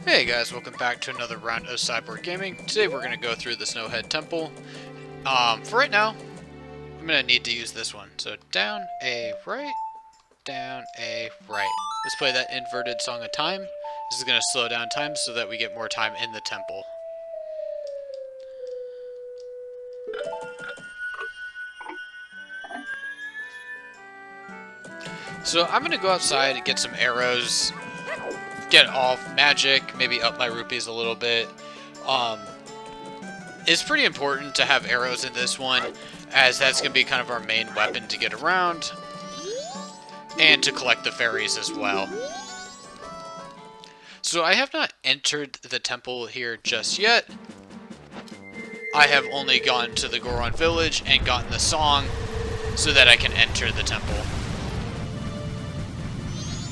Hey guys, welcome back to another round of Cyborg Gaming. Today we're going to go through the Snowhead Temple. For right now, I'm going to need to use this one. So down, a right, down, a right. Let's play that inverted Song of Time. This is going to slow down time so that we get more time in the temple. So I'm going to go outside and get some arrows, get off magic, maybe up my rupees a little bit. It's pretty important to have arrows in this one, as that's going to be kind of our main weapon to get around, and to collect the fairies as well. So I have not entered the temple here just yet. I have only gone to the Goron village and gotten the song so that I can enter the temple.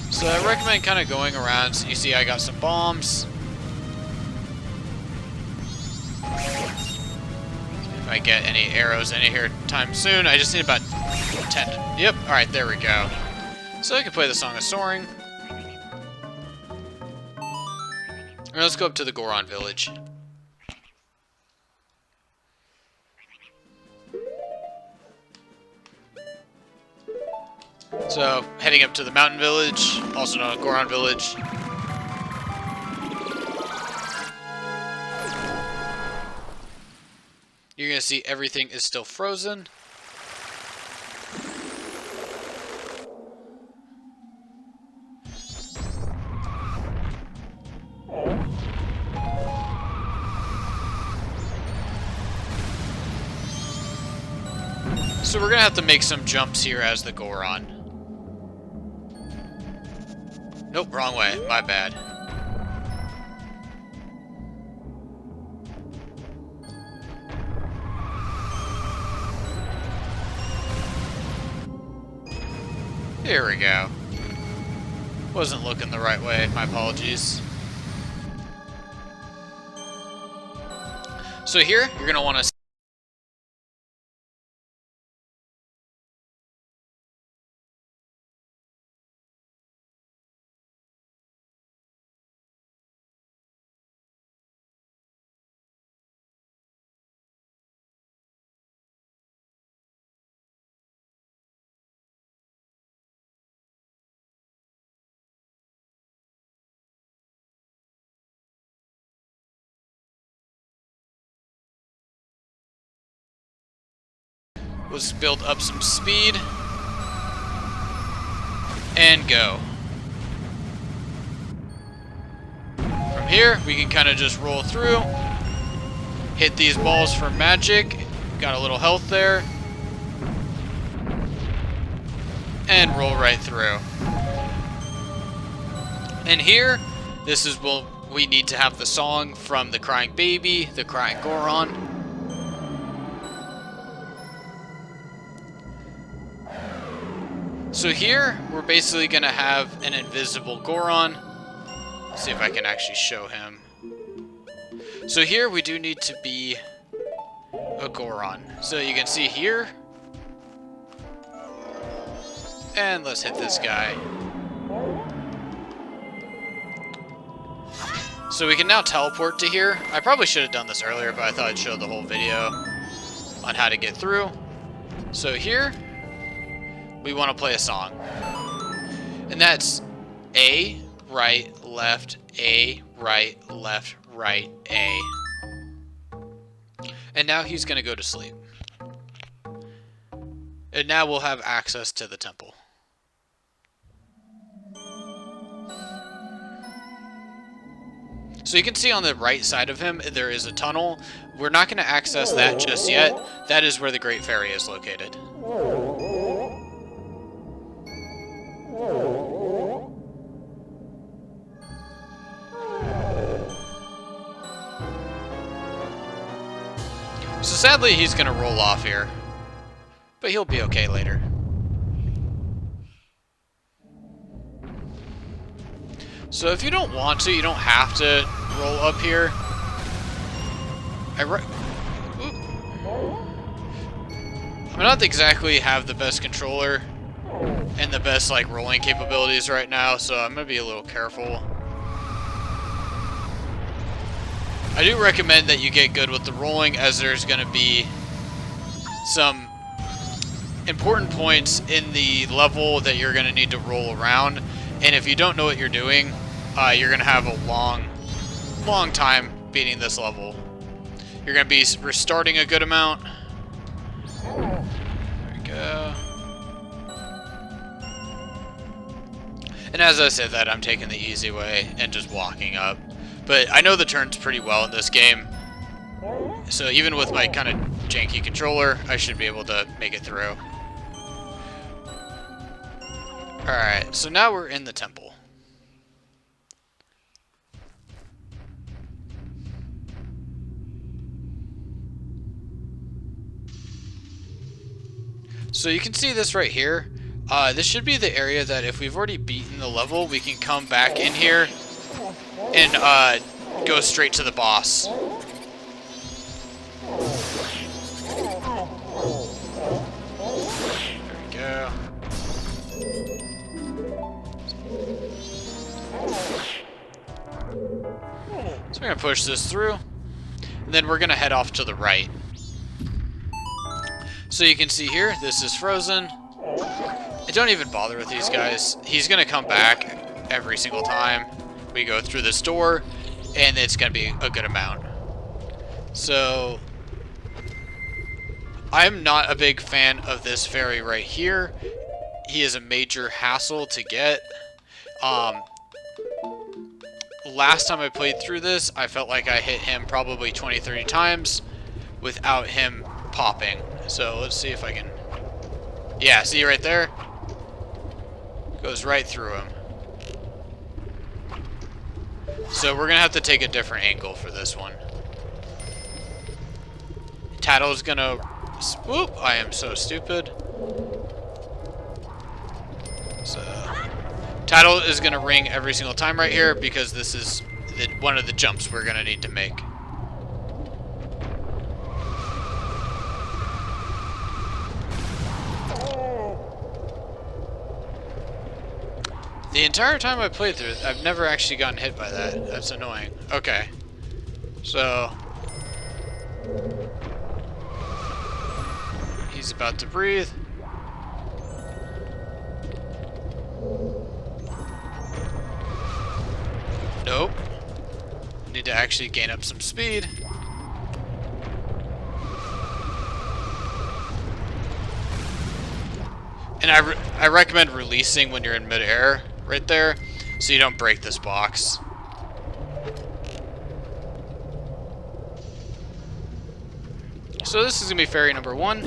So I recommend kind of going around. So you see I got some bombs. If I get any arrows in here time soon, I just need about 10. Yep, alright, there we go. So I can play the Song of Soaring. And let's go up to the Goron village. So, heading up to the mountain village, also known as Goron village. You're going to see everything is still frozen. So we're going to have to make some jumps here as the Goron. Nope, wrong way. My bad. Here we go. Wasn't looking the right way. My apologies. So here, you're going to want to... Let's build up some speed. And go. From here, we can kind of just roll through. Hit these balls for magic. Got a little health there. And roll right through. And here, this is what we need to have the song from the Crying Baby, the Crying Goron. So here, we're basically going to have an invisible Goron. Let's see if I can actually show him. So here, we do need to be a Goron. So you can see here. And let's hit this guy. So we can now teleport to here. I probably should have done this earlier, but I thought I'd show the whole video on how to get through. So here, we want to play a song. And that's A, right, left, A, right, left, right, A. And now he's going to go to sleep. And now we'll have access to the temple. So you can see on the right side of him, there is a tunnel. We're not going to access that just yet. That is where the Great Fairy is located. So sadly, he's going to roll off here. But he'll be okay later. So if you don't want to, you don't have to roll up here. I'm not exactly have the best controller and the best like rolling capabilities right now, so I'm gonna be a little careful. I do recommend that you get good with the rolling, as there's going to be some important points in the level that you're going to need to roll around. And if you don't know what you're doing, you're going to have a long time beating this level. You're going to be restarting a good amount. There we go. And as I said that, I'm taking the easy way and just walking up. But I know the turns pretty well in this game. So even with my kind of janky controller, I should be able to make it through. Alright, so now we're in the temple. So you can see this right here. This should be the area that if we've already beaten the level, we can come back in here and go straight to the boss. There we go. So we're going to push this through, and then we're going to head off to the right. So you can see here, this is frozen. I don't even bother with these guys. He's going to come back every single time we go through this door, and it's going to be a good amount. So I'm not a big fan of this fairy right here. He is a major hassle to get. Last time I played through this, I felt like I hit him probably 20-30 times without him popping. So let's see if I can... Yeah, see right there? Goes right through him. So we're going to have to take a different angle for this one. Tattle's going to... Whoop! I am so stupid. So... Tattle is going to ring every single time right here because this is one of the jumps we're going to need to make. The entire time I played through it, I've never actually gotten hit by that. That's annoying. Okay. So... He's about to breathe. Nope. Need to actually gain up some speed. And I recommend releasing when you're in midair, right there, so you don't break this box. So this is going to be fairy number 1.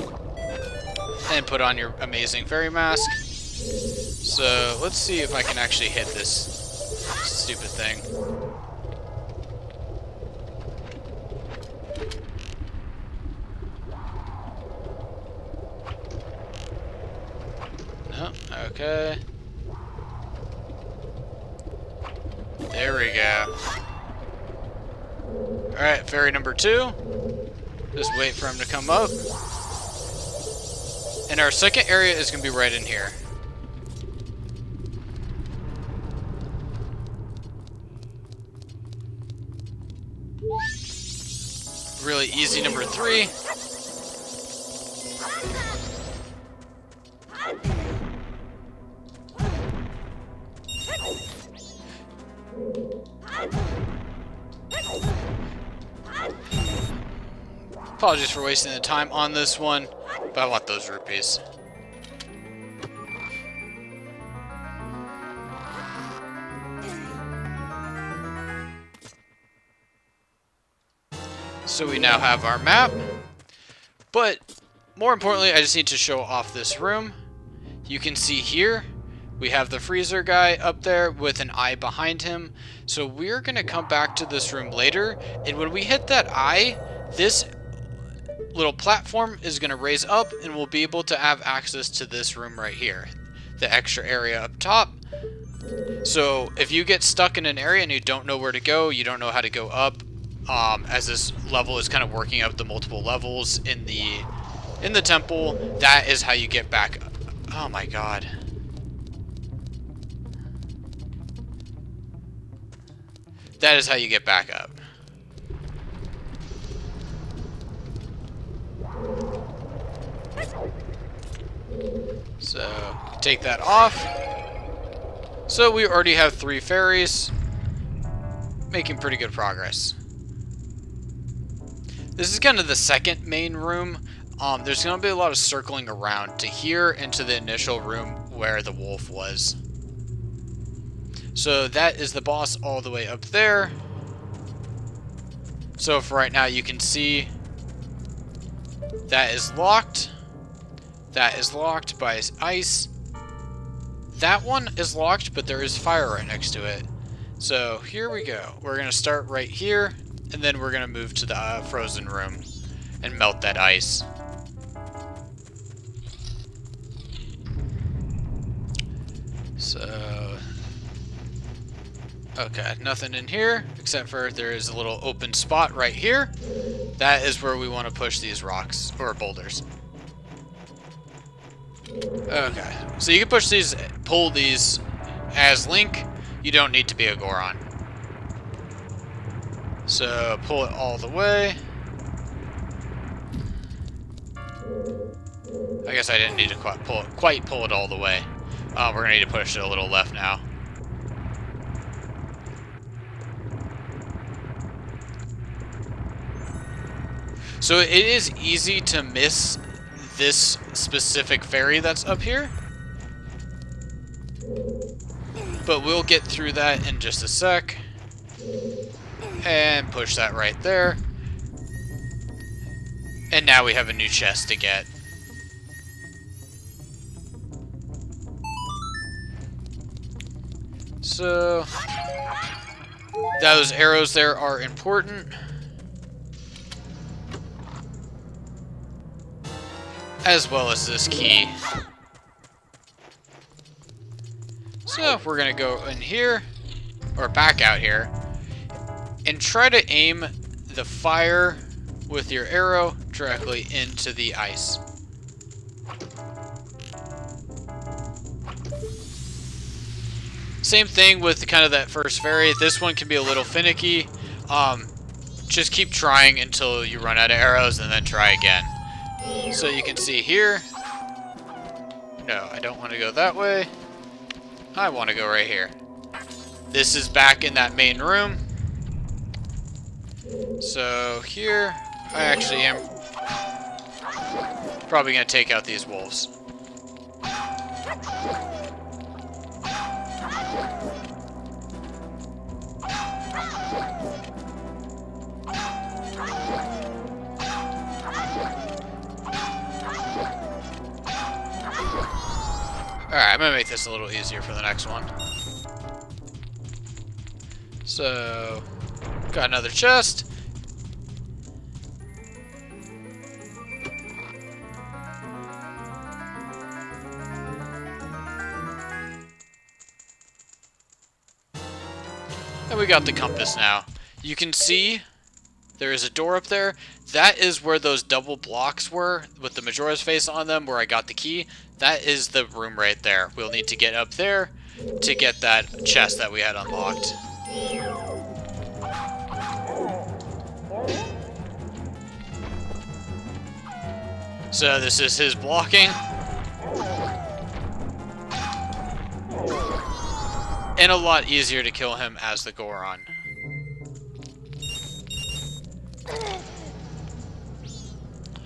And put on your amazing fairy mask. So let's see if I can actually hit this stupid thing. No, okay. There we go. Alright, fairy number 2. Just wait for him to come up. And our second area is going to be right in here. Really easy number 3. Apologies for wasting the time on this one, but I want those rupees. So we now have our map, but more importantly, I just need to show off this room. You can see here, we have the freezer guy up there with an eye behind him. So we're going to come back to this room later, and when we hit that eye, this little platform is going to raise up, and we'll be able to have access to this room right here, the extra area up top. So if you get stuck in an area and you don't know where to go, you don't know how to go up, as this level is kind of working out the multiple levels in the temple, that is how you get back. Oh my god. That is how you get back up. So, take that off. So we already have 3 fairies. Making pretty good progress. This is kind of the second main room. There's going to be a lot of circling around to here and to the initial room where the wolf was. So that is the boss all the way up there. So for right now you can see that is locked. That is locked by ice. That one is locked, but there is fire right next to it. So here we go. We're going to start right here, and then we're going to move to the frozen room and melt that ice. So, okay, nothing in here, except for there is a little open spot right here. That is where we want to push these rocks, or boulders. Okay, so you can push these, pull these as Link. You don't need to be a Goron. So, pull it all the way. I guess I didn't need to quite pull it all the way. We're going to need to push it a little left now. So it is easy to miss this specific fairy that's up here. But we'll get through that in just a sec. And push that right there. And now we have a new chest to get. So, those arrows there are important. As well as this key. So, we're going to go in here, or back out here, and try to aim the fire with your arrow directly into the ice. Same thing with kind of that first fairy. This one can be a little finicky. Just keep trying until you run out of arrows and then try again. So you can see here. No, I don't want to go that way. I want to go right here. This is back in that main room. So here, I actually am probably going to take out these wolves. Alright, I'm going to make this a little easier for the next one. So, got another chest. And we got the compass now. You can see there is a door up there. That is where those double blocks were with the Majora's face on them, where I got the key. That is the room right there. We'll need to get up there to get that chest that we had unlocked. So this is his blocking. And a lot easier to kill him as the Goron.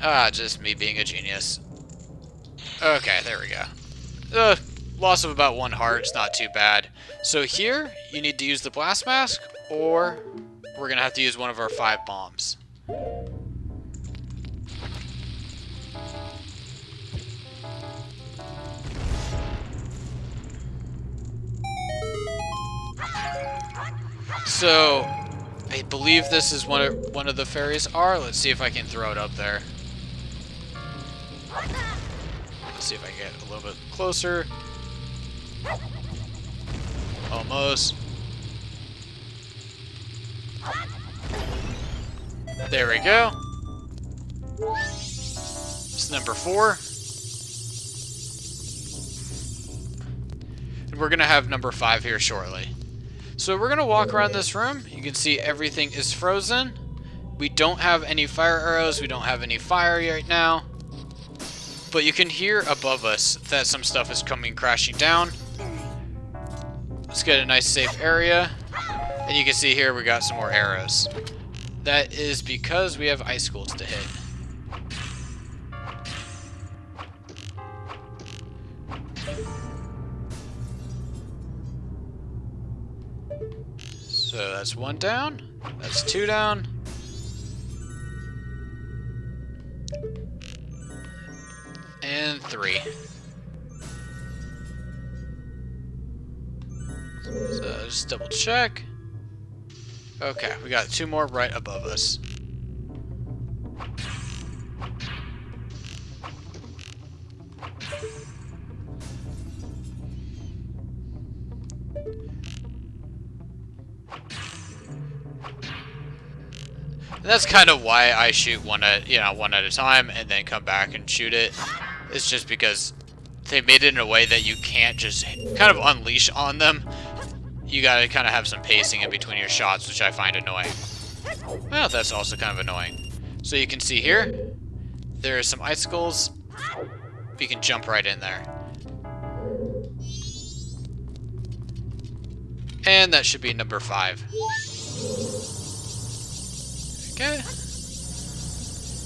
Ah, just me being a genius. Okay, there we go. Loss of about 1 heart is not too bad. So here, you need to use the blast mask, or we're going to have to use one of our 5 bombs. So, I believe this is one of the fairies are. Let's see if I can throw it up there. Let's see if I can get a little bit closer. Almost. There we go. It's number 4. And we're going to have number 5 here shortly. So we're going to walk around this room. You can see everything is frozen. We don't have any fire arrows. We don't have any fire right now. But you can hear above us that some stuff is coming crashing down. Let's get a nice safe area. And you can see here we got some more arrows. That is because we have icicles to hit. So that's 1 down. That's 2 down. And 3. So just double check. Okay, we got 2 more right above us. And that's kind of why I shoot one at a time and then come back and shoot it. It's just because they made it in a way that you can't just kind of unleash on them. You gotta kind of have some pacing in between your shots, which I find annoying. Well, that's also kind of annoying. So you can see here, there are some icicles. We can jump right in there. And that should be number 5. Okay.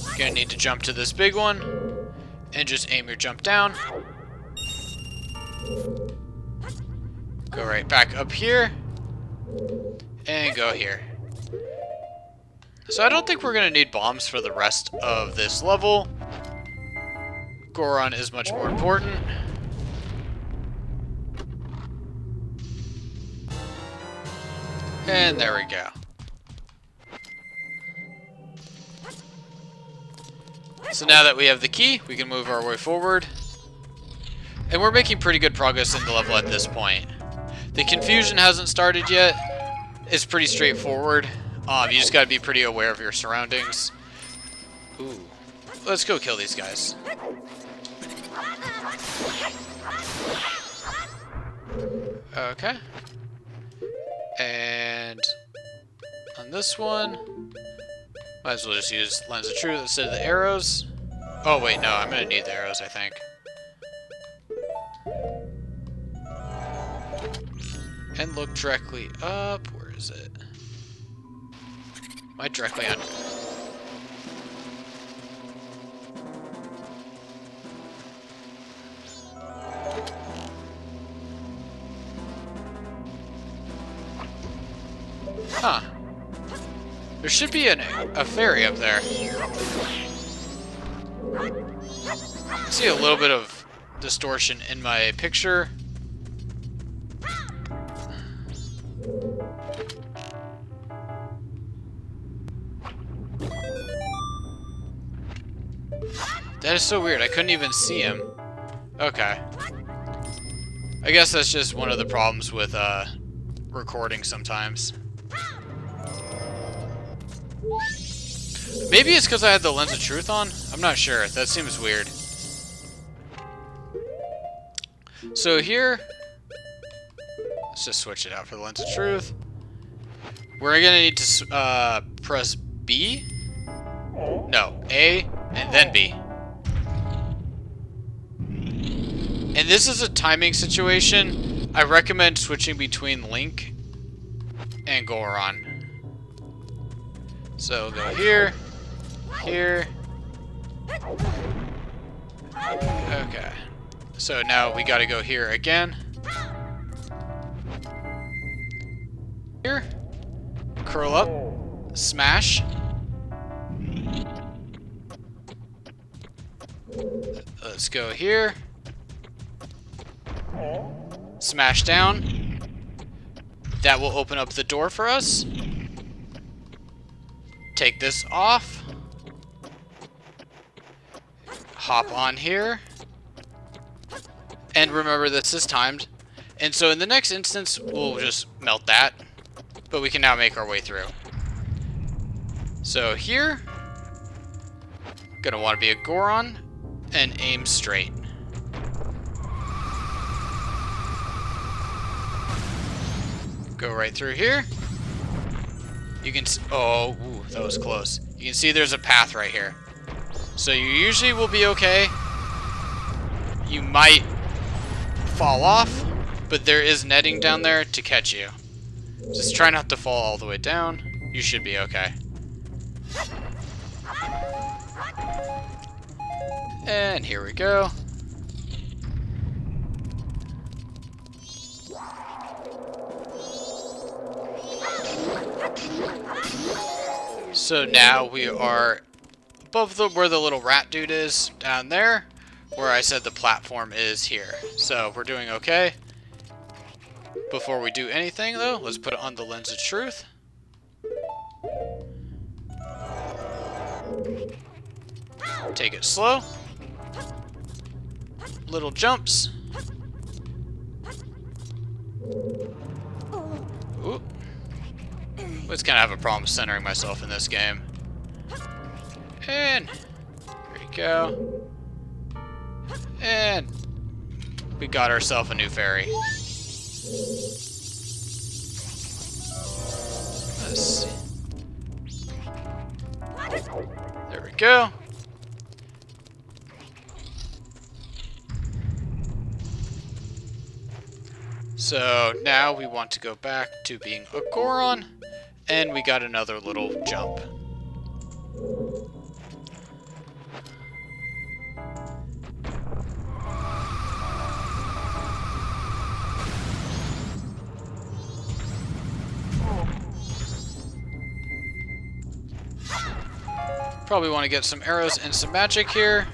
You're gonna need to jump to this big one and just aim your jump down. Go right back up here and go here. So I don't think we're gonna need bombs for the rest of this level. Goron is much more important. And there we go. So now that we have the key, we can move our way forward. And we're making pretty good progress in the level at this point. The confusion hasn't started yet. It's pretty straightforward. You just gotta be pretty aware of your surroundings. Ooh. Let's go kill these guys. Okay. And on this one, might as well just use Lens of Truth instead of the arrows. Oh wait, no, I'm gonna need the arrows, I think. And look directly up. Where is it? Am I directly on? Huh. There should be a fairy up there. I see a little bit of distortion in my picture. That is so weird. I couldn't even see him. Okay. I guess that's just one of the problems with recording sometimes. Maybe it's because I had the Lens of Truth on? I'm not sure. That seems weird. So here, let's just switch it out for the Lens of Truth. We're going to need to press B. No, A, and then B. And this is a timing situation. I recommend switching between Link and Goron. So go here, here. Okay. So now we gotta go here again. Here. Curl up. Smash. Let's go here. Smash down. That will open up the door for us. Take this off. Hop on here. And remember, this is timed. And so in the next instance, we'll just melt that. But we can now make our way through. So here, gonna want to be a Goron and aim straight. Go right through here. You can oh, ooh, that was close. You can see there's a path right here. So you usually will be okay. you might fall off, but there is netting down there to catch you. Just try not to fall all the way down. You should be okay. And here we go. So now we are above where the little rat dude is, down there, where I said the platform is here. So we're doing okay. Before we do anything though, let's put it on the lens of truth. Take it slow. Little jumps. Ooh. Let's kind of have a problem centering myself in this game. And there you go. And we got ourselves a new fairy. Let's see. There we go. So now we want to go back to being a Goron, and we got another little jump. Probably want to get some arrows and some magic here.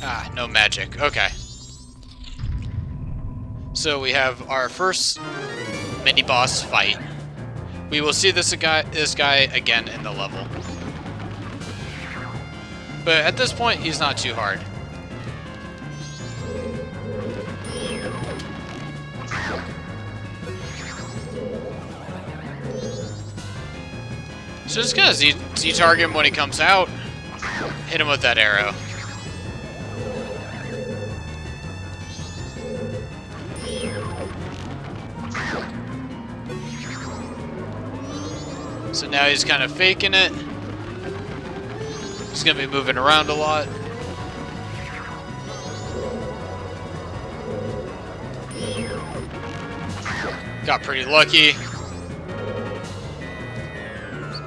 Ah, no magic. Okay. So we have our first mini-boss fight. We will see this guy again in the level. But at this point, he's not too hard. So just gonna Z-target him when he comes out. Hit him with that arrow. So now he's kind of faking it. He's gonna be moving around a lot. Got pretty lucky.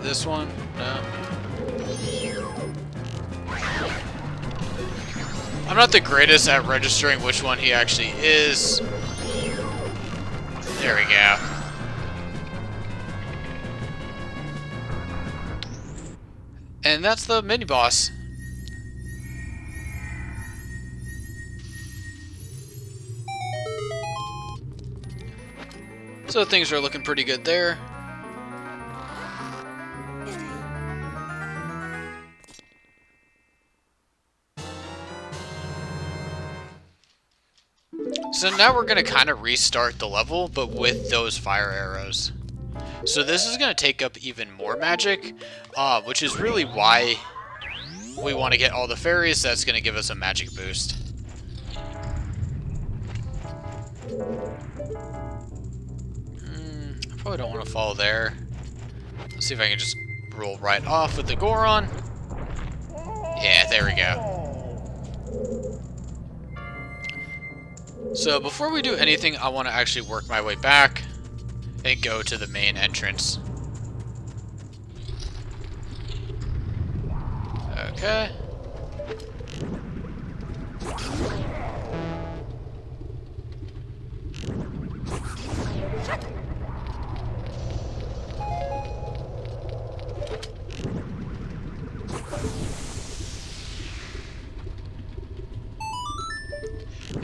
This one? No. I'm not the greatest at registering which one he actually is. There we go. And that's the mini-boss. So things are looking pretty good there. So now we're going to kind of restart the level, but with those fire arrows. So this is going to take up even more magic, which is really why we want to get all the fairies. That's going to give us a magic boost. I probably don't want to fall there. Let's see if I can just roll right off with the Goron. Yeah, there we go. So before we do anything, I want to actually work my way back and go to the main entrance. Okay.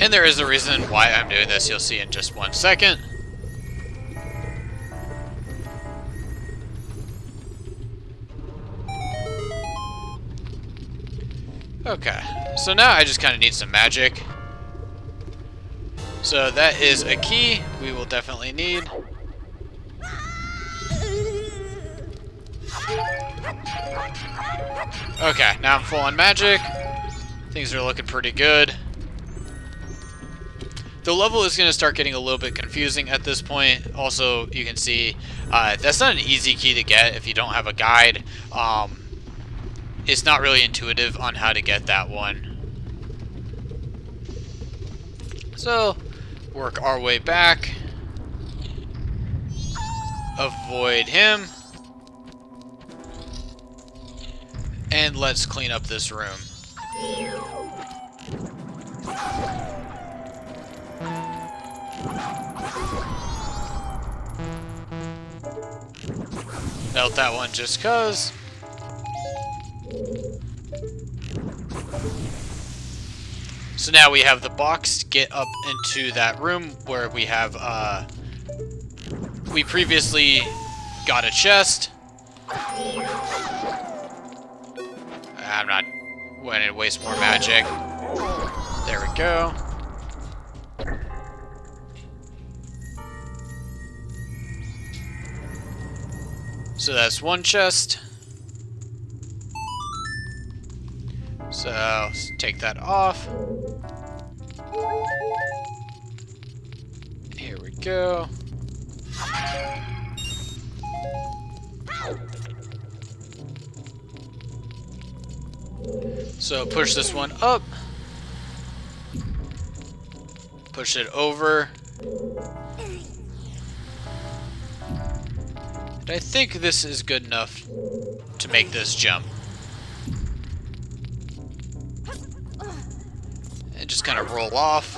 And there is a reason why I'm doing this, you'll see in just 1 second. Okay, so now I just kind of need some magic. So that is a key we will definitely need. Okay, now I'm full on magic. Things are looking pretty good. The level is going to start getting a little bit confusing at this point. Also, you can see that's not an easy key to get if you don't have a guide. It's not really intuitive on how to get that one. So, work our way back. Avoid him. And let's clean up this room. Melt that one just cuz. So now we have the box to get up into that room where we have, we previously got a chest. I'm not going to waste more magic. There we go. So that's one chest. So let's take that off. Here we go. So push this one up. Push it over. And I think this is good enough to make this jump. And just kind of roll off.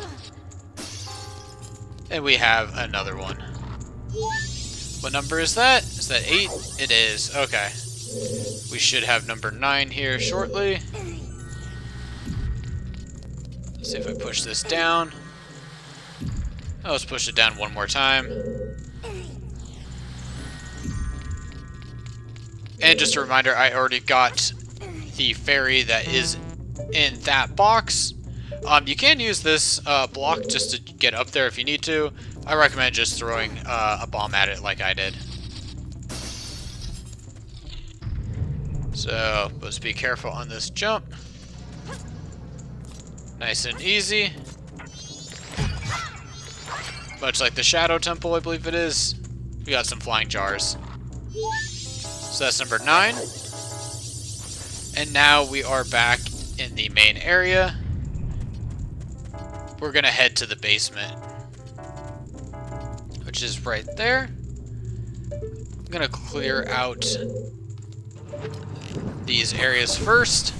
And we have another one. What number is that? Is that 8? It is. Okay. We should have number 9 here shortly. Let's see if I push this down. Oh, let's push it down one more time. And just a reminder, I already got the fairy that is in that box. You can use this block just to get up there if you need to. I recommend just throwing a bomb at it like I did. So, let's be careful on this jump. Nice and easy. Much like the Shadow Temple, I believe it is. We got some flying jars. So that's number 9. And now we are back in the main area. We're gonna head to the basement, which is right there. I'm gonna clear out these areas first.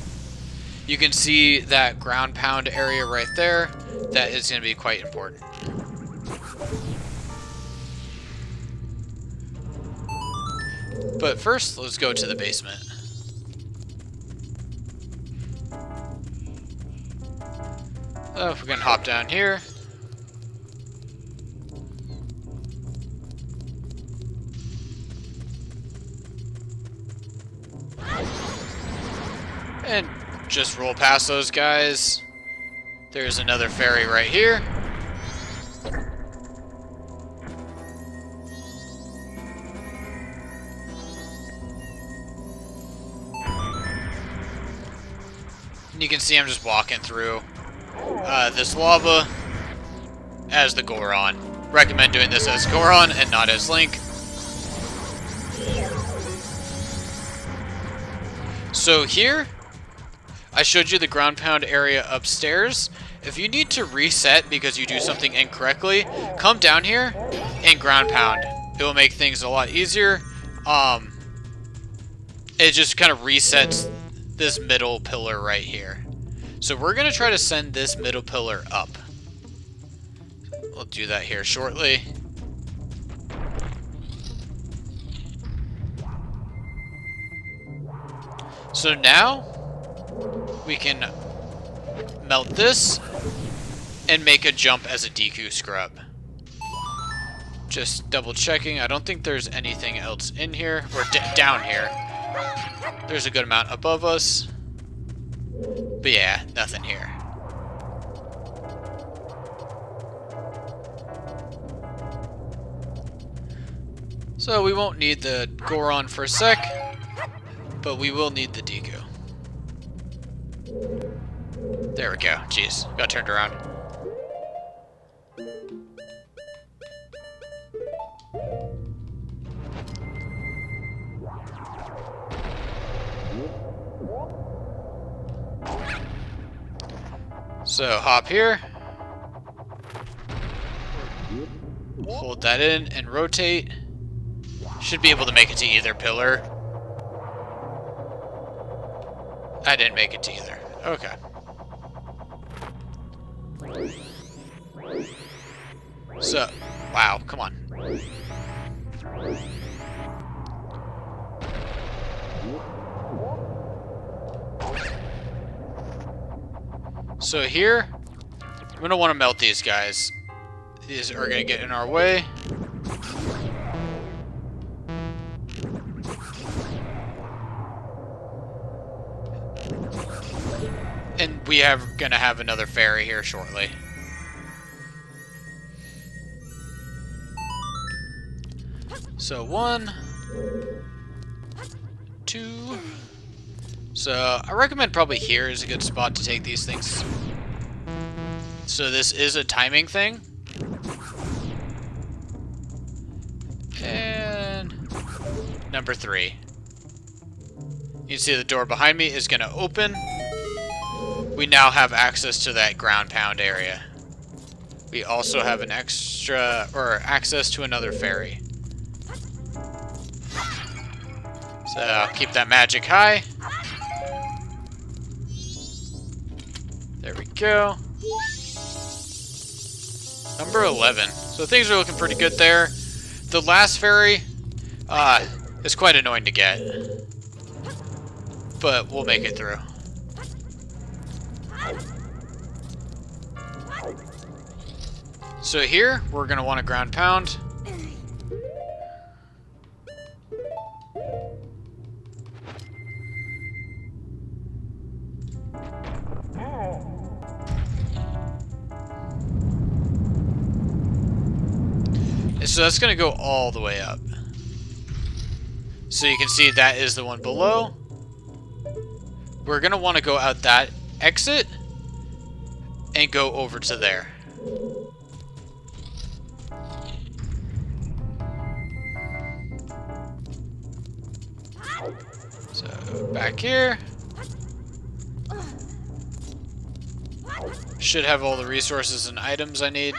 You can see that ground pound area right there. That is gonna be quite important. But first, let's go to the basement. Oh, we're gonna hop down here. And just roll past those guys. There's another fairy right here. And you can see I'm just walking through this lava as the Goron. Recommend doing this as Goron and not as Link. So here, I showed you the ground pound area upstairs. If you need to reset because you do something incorrectly, come down here and ground pound. It will make things a lot easier. It just kind of resets this middle pillar right here. So we're going to try to send this middle pillar up. We'll do that here shortly. So now we can melt this and make a jump as a Deku scrub. Just double checking. I don't think there's anything else in here or down here. There's a good amount above us. But yeah, nothing here. So we won't need the Goron for a sec, but we will need the Deku. There we go. Jeez, got turned around. So hop here. hold that in and rotate. Should be able to make it to either pillar. I didn't make it to either. Okay. So, wow, come on. So here, I'm going to want to melt these guys. These are going to get in our way. And we are going to have another fairy here shortly. So 1, 2. So I recommend probably here is a good spot to take these things. So this is a timing thing. And number 3. You can see the door behind me is going to open. We now have access to that ground pound area. We also have an extra, or access to another fairy. So keep that magic high. There we go. Number 11. So things are looking pretty good there. The last fairy is quite annoying to get. But we'll make it through. So here, we're going to want a ground pound. And so that's going to go all the way up. So you can see that is the one below. We're going to want to go out that exit and go over to there. So back here. Should have all the resources and items I need.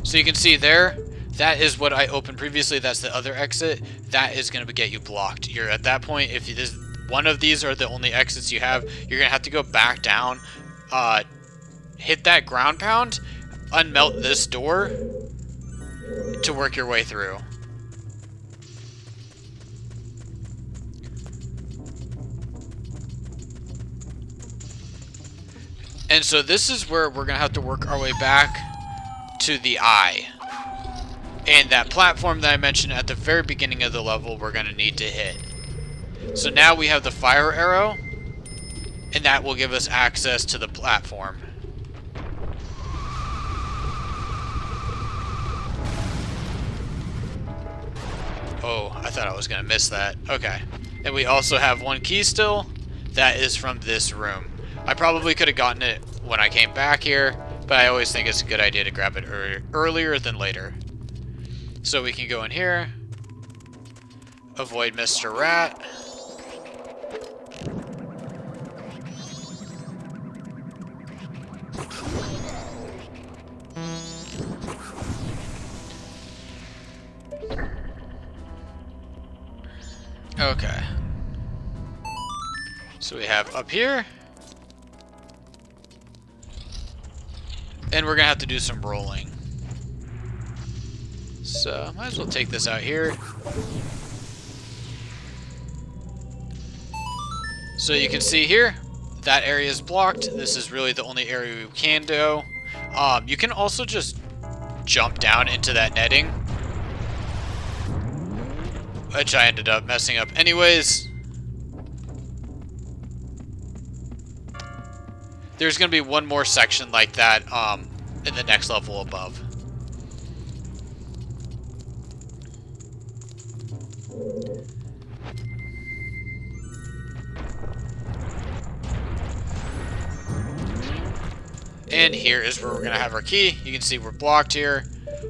So you can see there, that is what I opened previously. That's the other exit. That is going to get you blocked. You're at that point, if this one of these are the only exits you have, you're going to have to go back down, hit that ground pound, unmelt this door to work your way through. And so this is where we're going to have to work our way back to the eye. And that platform that I mentioned at the very beginning of the level, we're going to need to hit. So now we have the fire arrow, and that will give us access to the platform. Oh, I thought I was going to miss that. Okay. And we also have one key still. That is from this room. I probably could have gotten it when I came back here, but I always think it's a good idea to grab it earlier than later. So we can go in here. Avoid Mr. Rat. Okay. So we have up here. And we're going to have to do some rolling. So, might as well take this out here. So you can see here, that area is blocked. This is really the only area we can go. You can also just jump down into that netting, which I ended up messing up anyways. There's going to be one more section like that in the next level above. And here is where we're going to have our key. You can see we're blocked here.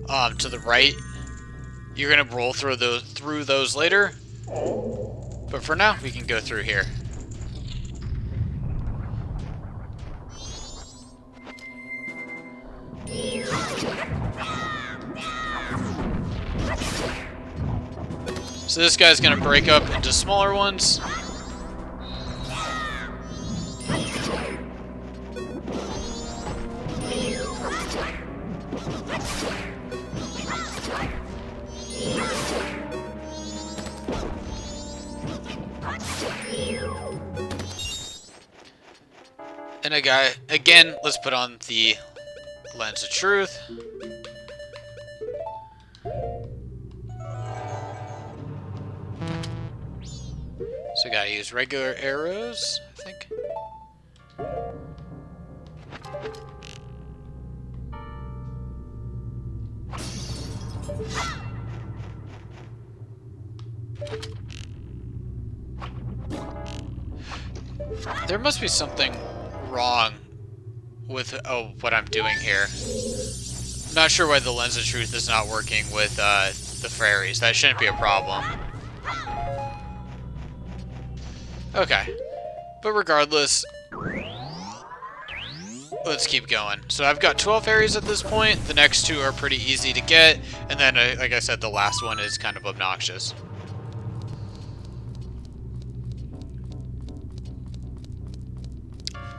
To the right, you're going to roll through those later. But for now, we can go through here. So this guy's gonna break up into smaller ones. And again, let's put on the Lens of Truth. So gotta use regular arrows, I think. There must be something wrong with what I'm doing here. I'm not sure why the Lens of Truth is not working with the fairies. That shouldn't be a problem. Okay. But regardless, let's keep going. So I've got 12 fairies at this point. The next two are pretty easy to get. And then, like I said, the last one is kind of obnoxious.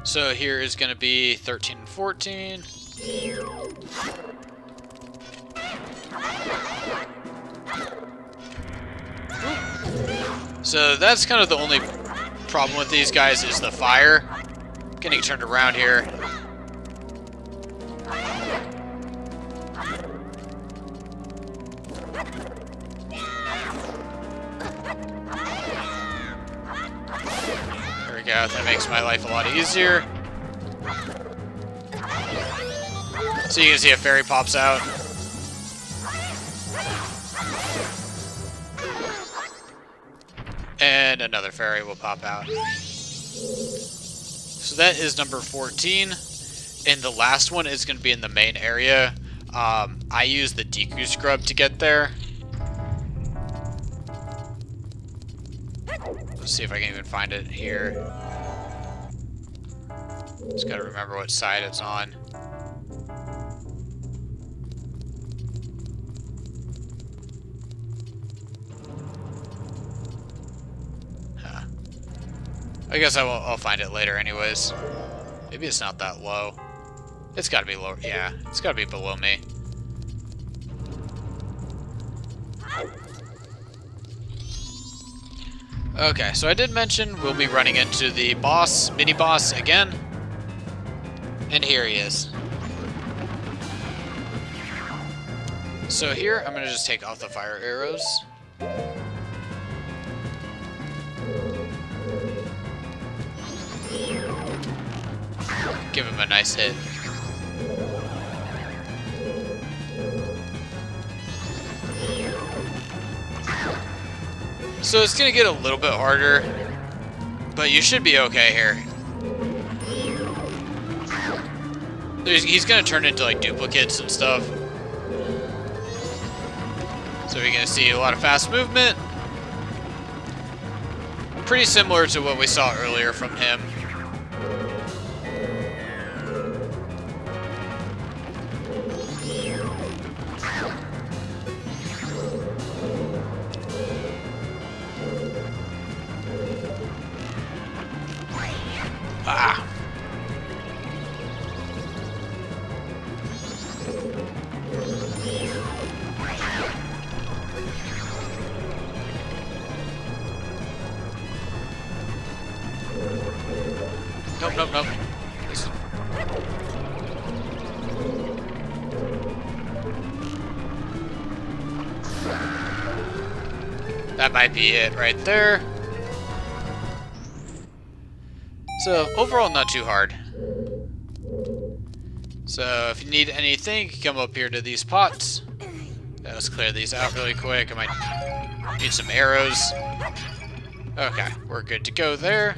So here is going to be 13 and 14. So that's kind of the only problem with these guys is the fire. Getting turned around here. There we go. That makes my life a lot easier. So you can see a fairy pops out. And another fairy will pop out. So that is number 14. And the last one is going to be in the main area. I use the Deku Scrub to get there. Let's see if I can even find it here. Just gotta remember what side it's on. I guess I'll find it later anyways. Maybe it's not that low. It's gotta be lower. Yeah, it's gotta be below me. Okay, so I did mention we'll be running into the boss, mini-boss again. And here he is. So here, I'm gonna just take off the fire arrows. Give him a nice hit. So it's gonna get a little bit harder, but you should be okay here. He's gonna turn into like duplicates and stuff. So we're gonna see a lot of fast movement. Pretty similar to what we saw earlier from him. Ah. Nope, nope, nope. That might be it right there. So, overall, not too hard. So, if you need anything, you can come up here to these pots. Let's clear these out really quick. I might need some arrows. Okay, we're good to go there.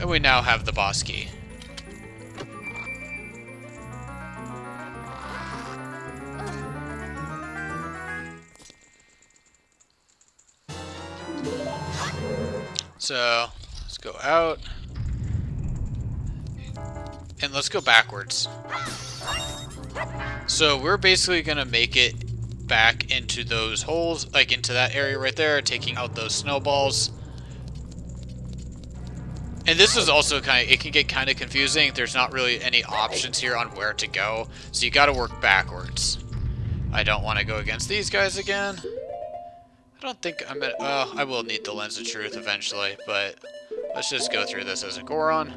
And we now have the boss key. So, let's go out. And let's go backwards. So, we're basically going to make it back into those holes, like into that area right there, taking out those snowballs. And this is also it can get kind of confusing. There's not really any options here on where to go, so you got to work backwards. I don't want to go against these guys again. I don't think I'm gonna, I will need the Lens of Truth eventually, but let's just go through this as a Goron.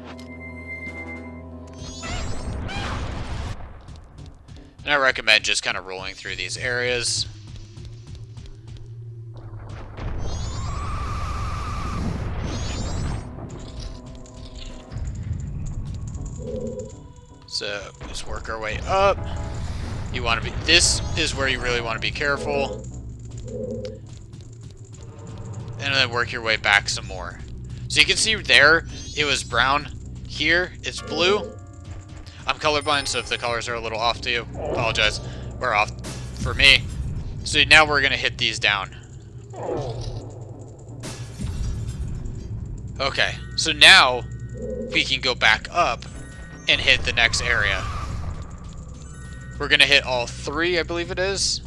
And I recommend just kind of rolling through these areas. So, just work our way up. You want to be... This is where you really want to be careful. And then work your way back some more. So you can see there, it was brown. Here, it's blue. I'm colorblind, so if the colors are a little off to you, apologize. We're off for me. So now we're going to hit these down. Okay, so now we can go back up and hit the next area. We're going to hit all three, I believe it is.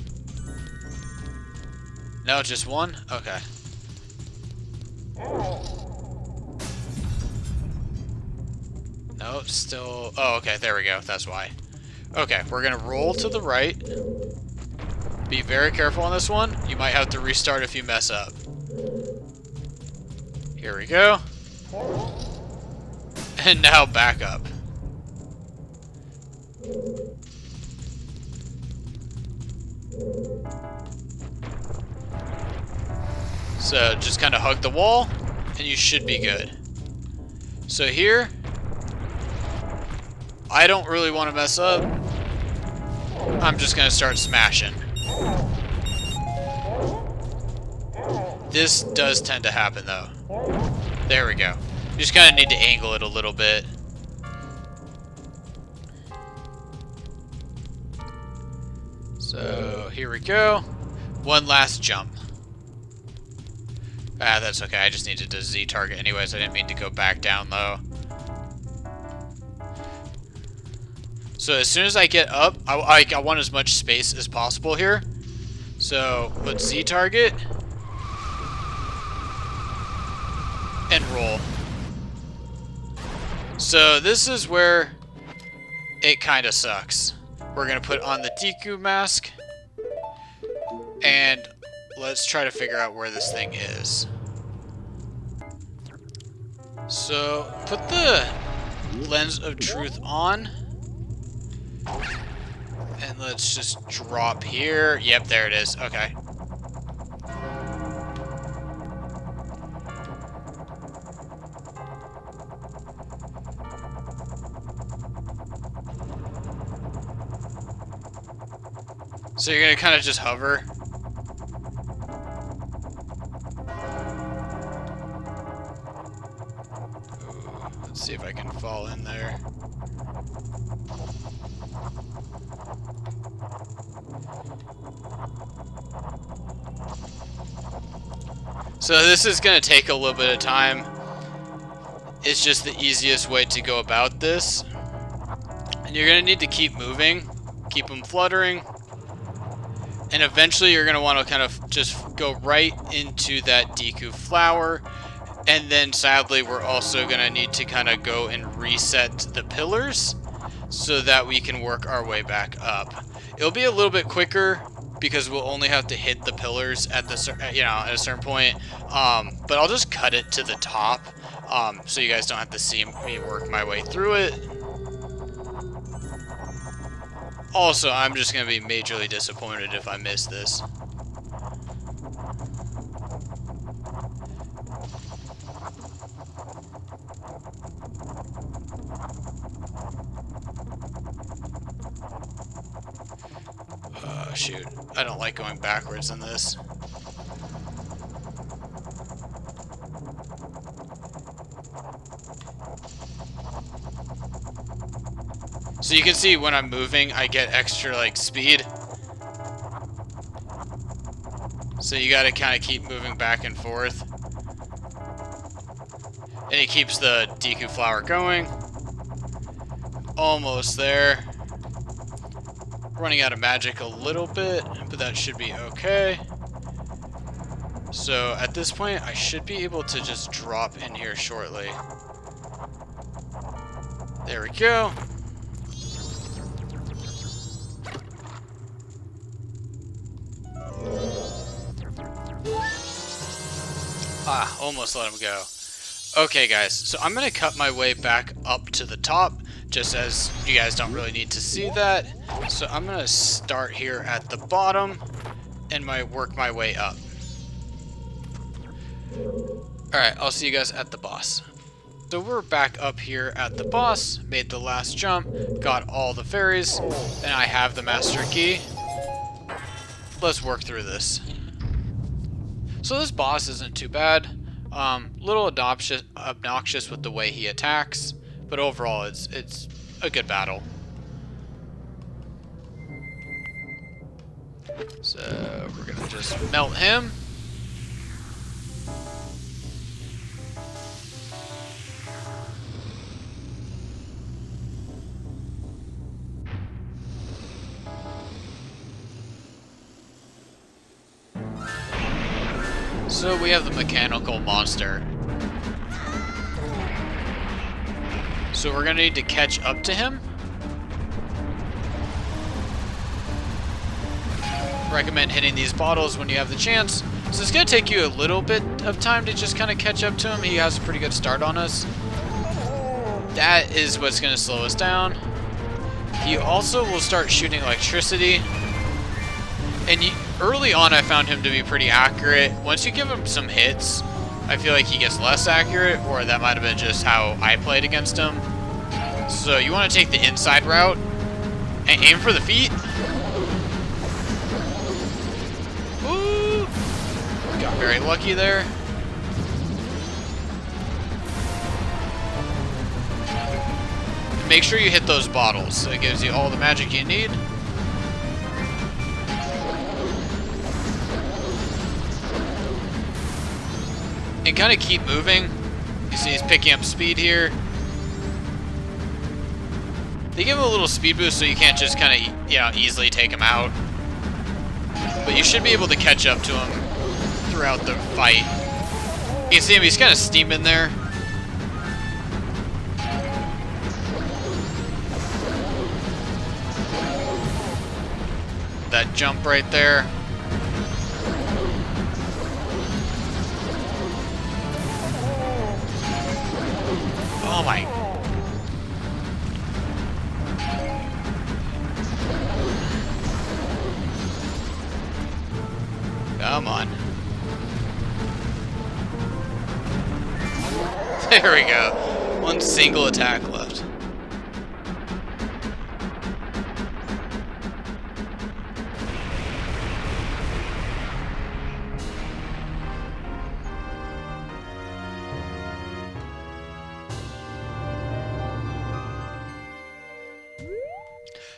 No, just one? Okay. No, still... Oh, okay, there we go. That's why. Okay, we're going to roll to the right. Be very careful on this one. You might have to restart if you mess up. Here we go. And now back up. So just kind of hug the wall, and you should be good. So here, I don't really want to mess up. I'm just going to start smashing. This does tend to happen, though. There we go. You just kind of need to angle it a little bit. So, here we go. One last jump. Ah, that's okay. I just needed to Z target anyways. I didn't mean to go back down low. So as soon as I get up, I want as much space as possible here. So let's Z target. And roll. So this is where it kind of sucks. We're going to put on the Deku mask. And let's try to figure out where this thing is. So, put the Lens of Truth on. And let's just drop here. Yep, there it is. Okay. So you're going to kind of just hover. Let's see if I can fall in there. So this is going to take a little bit of time. It's just the easiest way to go about this. And you're going to need to keep moving. Keep them fluttering. And eventually you're going to want to kind of just go right into that Deku flower. And then sadly we're also going to need to kind of go and reset the pillars so that we can work our way back up. It'll be a little bit quicker because we'll only have to hit the pillars at the at a certain point. But I'll just cut it to the top so you guys don't have to see me work my way through it. Also, I'm just going to be majorly disappointed if I miss this. Oh, shoot. I don't like going backwards in this. So you can see when I'm moving, I get extra, like, speed. So you gotta kind of keep moving back and forth. And it keeps the Deku flower going. Almost there. running out of magic a little bit, but that should be okay. So at this point, I should be able to just drop in here shortly. There we go. Ah, almost let him go. Okay, guys, so I'm going to cut my way back up to the top, just as you guys don't really need to see that. So I'm going to start here at the bottom and work my way up. Alright, I'll see you guys at the boss. So we're back up here at the boss, made the last jump, got all the fairies, and I have the master key. Let's work through this. So this boss isn't too bad. Little obnoxious with the way he attacks, but overall it's a good battle. So we're gonna just melt him. So we have the mechanical monster. So we're gonna need to catch up to him. Recommend hitting these bottles when you have the chance. So it's gonna take you a little bit of time to just kind of catch up to him. He has a pretty good start on us. That is what's gonna slow us down. He also will start shooting electricity. And early on, I found him to be pretty accurate. Once you give him some hits, I feel like he gets less accurate, or that might have been just how I played against him. So you want to take the inside route and aim for the feet. Ooh! Got very lucky there. Make sure you hit those bottles, so it gives you all the magic you need. And kind of keep moving. You see he's picking up speed here. They give him a little speed boost so you can't just kind of, easily take him out. But you should be able to catch up to him throughout the fight. You can see him, he's kind of steaming there. That jump right there. Oh my. Come on. There we go. One single attack left.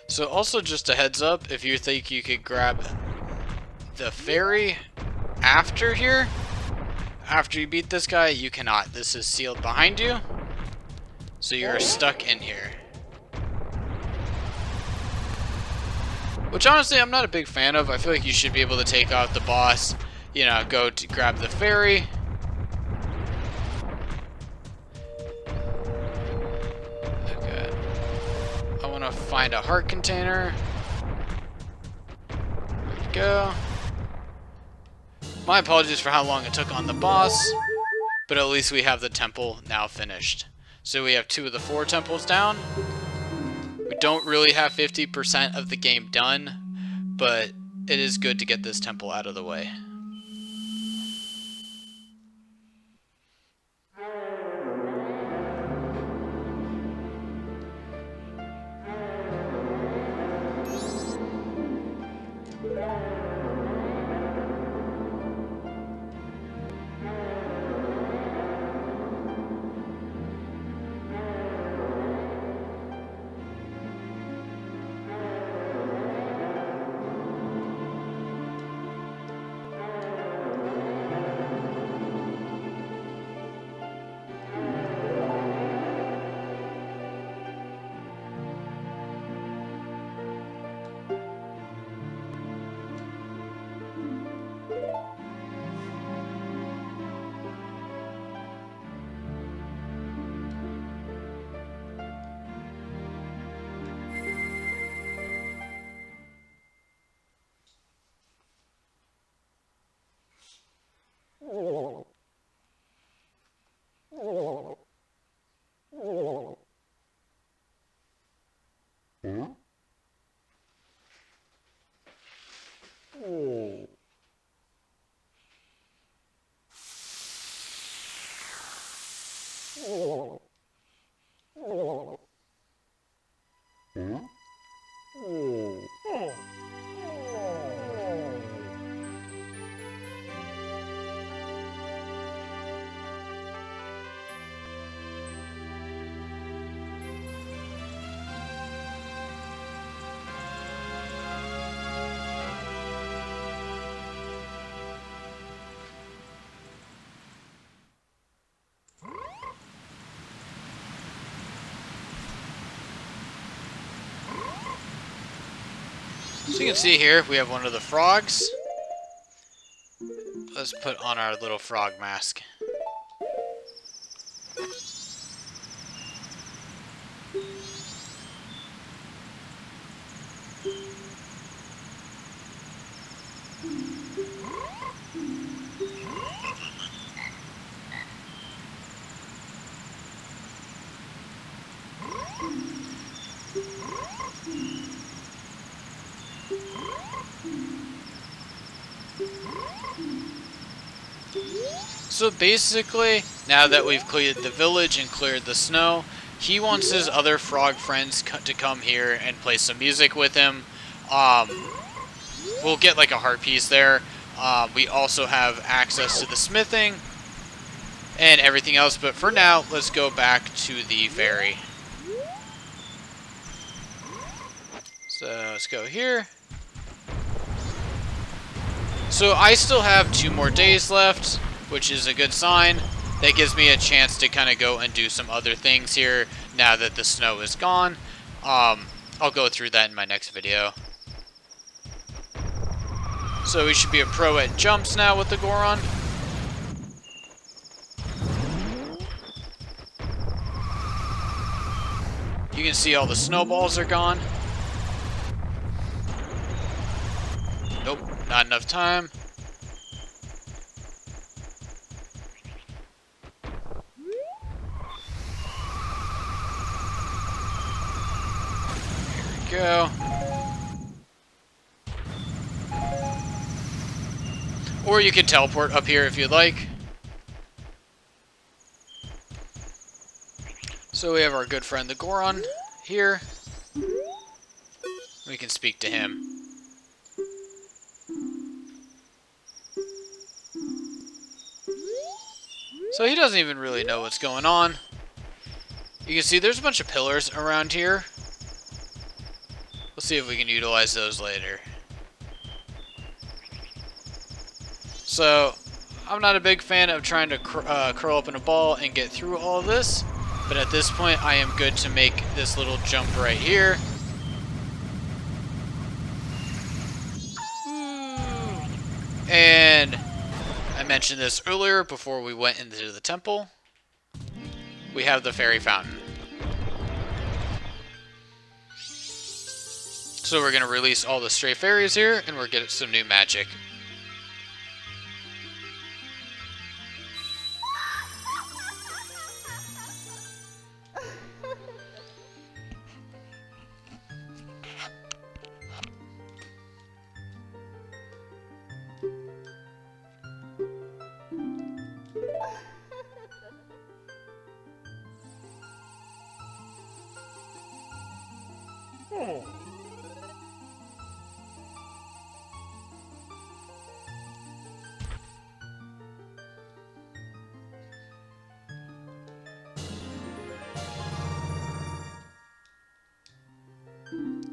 So also just a heads up, if you think you could grab the fairy after here, after you beat this guy, you cannot. This is sealed behind you, so you're stuck in here. Which honestly I'm not a big fan of. I feel like you should be able to take out the boss, go to grab the fairy. Find a heart container. There we go. My apologies for how long it took on the boss, but at least we have the temple now finished. So we have 2 of the 4 temples down. We don't really have 50% of the game done, but it is good to get this temple out of the way. So you can see here, we have one of the frogs. Let's put on our little frog mask. So basically, now that we've cleared the village and cleared the snow, he wants his other frog friends to come here and play some music with him. We'll get like a heart piece there. We also have access to the smithing and everything else, but for now, let's go back to the ferry. So let's go here. So I still have 2 more days left, which is a good sign. That gives me a chance to kind of go and do some other things here now that the snow is gone. I'll go through that in my next video. So we should be a pro at jumps now with the Goron. You can see all the snowballs are gone. Nope, not enough time. Here we go. Or you can teleport up here if you'd like. So we have our good friend the Goron here. We can speak to him. So he doesn't even really know what's going on. You can see there's a bunch of pillars around here. We'll see if we can utilize those later. So, I'm not a big fan of trying to curl up in a ball and get through all of this. But at this point, I am good to make this little jump right here. And I mentioned this earlier before we went into the temple. We have the fairy fountain. So we're going to release all the stray fairies here, and we're getting some new magic.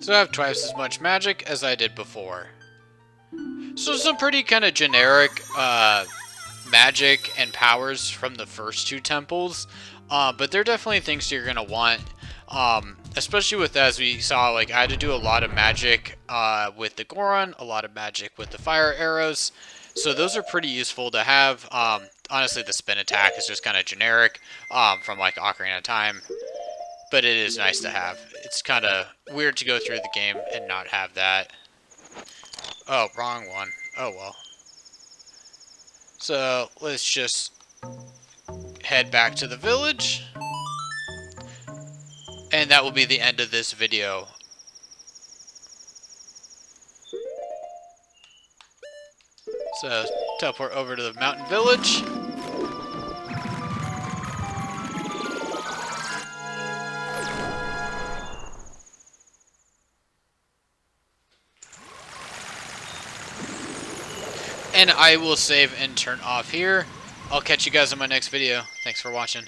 So I have twice as much magic as I did before. So some pretty kind of generic magic and powers from the first 2 temples. But they're definitely things you're going to want. Especially with, as we saw, like I had to do a lot of magic with the Goron, a lot of magic with the fire arrows. So those are pretty useful to have. Honestly, the spin attack is just kind of generic from like Ocarina of Time. But it is nice to have. It's kind of weird to go through the game and not have that. Oh, wrong one. Oh well. So let's just head back to the village. And that will be the end of this video. So, teleport over to the mountain village. And I will save and turn off here. I'll catch you guys in my next video. Thanks for watching.